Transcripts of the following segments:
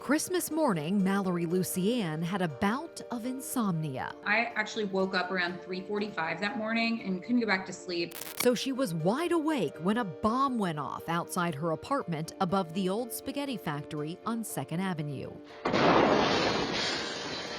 Christmas morning, Mallory Lucianne had a bout of insomnia. I actually woke up around 3:45 that morning and couldn't go back to sleep. So she was wide awake when a bomb went off outside her apartment above the old spaghetti factory on 2nd Avenue.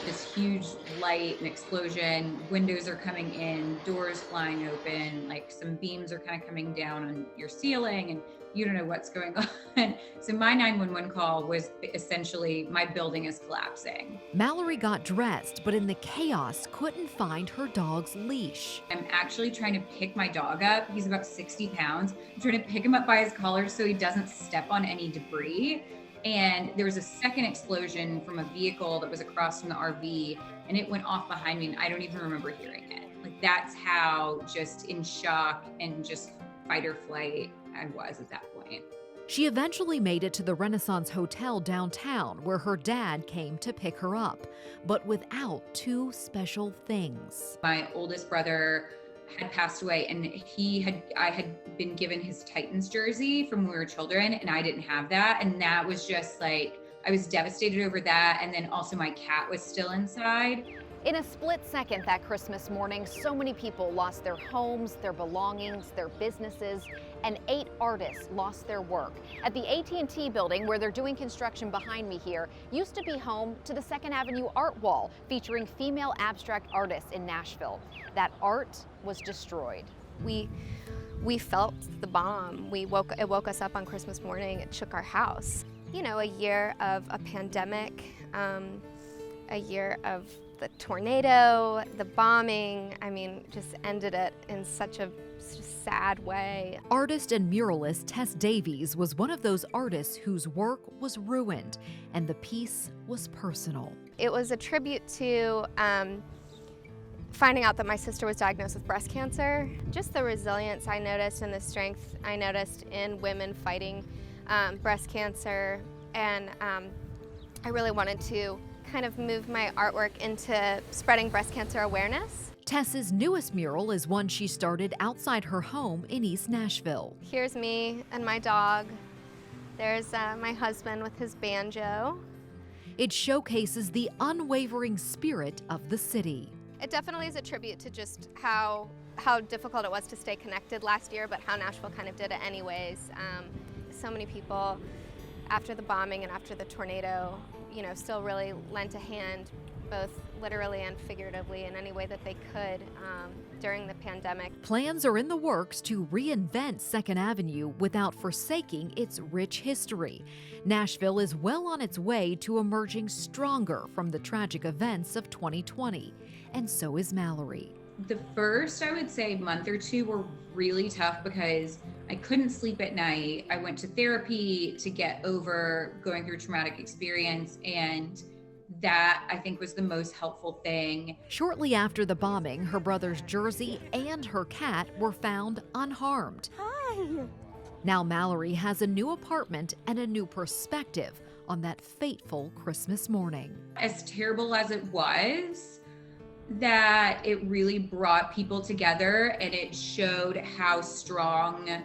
This huge light and explosion, windows are coming in, doors flying open, like some beams are kind of coming down on your ceiling and you don't know what's going on. So my 911 call was essentially my building is collapsing. Mallory got dressed, but in the chaos couldn't find her dog's leash. I'm actually trying to pick my dog up. He's about 60 pounds. I'm trying to pick him up by his collar so he doesn't step on any debris. And there was a second explosion from a vehicle that was across from the RV, and it went off behind me, and I don't even remember hearing it. Like, that's how just in shock and just fight or flight I was at that point. She eventually made it to the Renaissance Hotel downtown, where her dad came to pick her up, but without two special things. My oldest brother had passed away, and I had been given his Titans jersey from when we were children, and I didn't have that. And that was just like, I was devastated over that. And then also my cat was still inside. In a split second that Christmas morning, so many people lost their homes, their belongings, their businesses, and 8 artists lost their work. At the AT&T building, where they're doing construction behind me here, used to be home to the 2nd Avenue Art Wall, featuring female abstract artists in Nashville. That art was destroyed. We felt the bomb. It woke us up on Christmas morning. It shook our house. You know, a year of a pandemic, a year of the tornado, the bombing, just ended it in such a sad way. Artist and muralist Tess Davies was one of those artists whose work was ruined, and the piece was personal. It was a tribute to finding out that my sister was diagnosed with breast cancer. Just the resilience I noticed and the strength I noticed in women fighting breast cancer, and I really wanted to kind of move my artwork into spreading breast cancer awareness. Tess's newest mural is one she started outside her home in East Nashville. Here's me and my dog. There's my husband with his banjo. It showcases the unwavering spirit of the city. It definitely is a tribute to just how difficult it was to stay connected last year, but how Nashville kind of did it anyways. So many people after the bombing and after the tornado, still really lent a hand, both literally and figuratively, in any way that they could during the pandemic. Plans are in the works to reinvent 2nd Avenue without forsaking its rich history. Nashville is well on its way to emerging stronger from the tragic events of 2020, and so is Mallory. The first, I would say, month or two were really tough because I couldn't sleep at night. I went to therapy to get over going through a traumatic experience, and that, I think, was the most helpful thing. Shortly after the bombing, her brother's jersey and her cat were found unharmed. Hi. Now Mallory has a new apartment and a new perspective on that fateful Christmas morning. As terrible as it was, that it really brought people together, and it showed how strong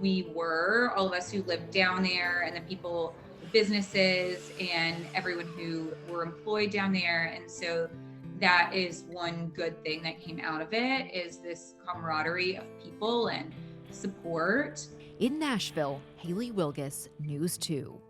we were, all of us who lived down there, and the people, businesses, and everyone who were employed down there. And so that is one good thing that came out of it, is this camaraderie of people and support. In Nashville, HAYLEY WIELGUS, News 2.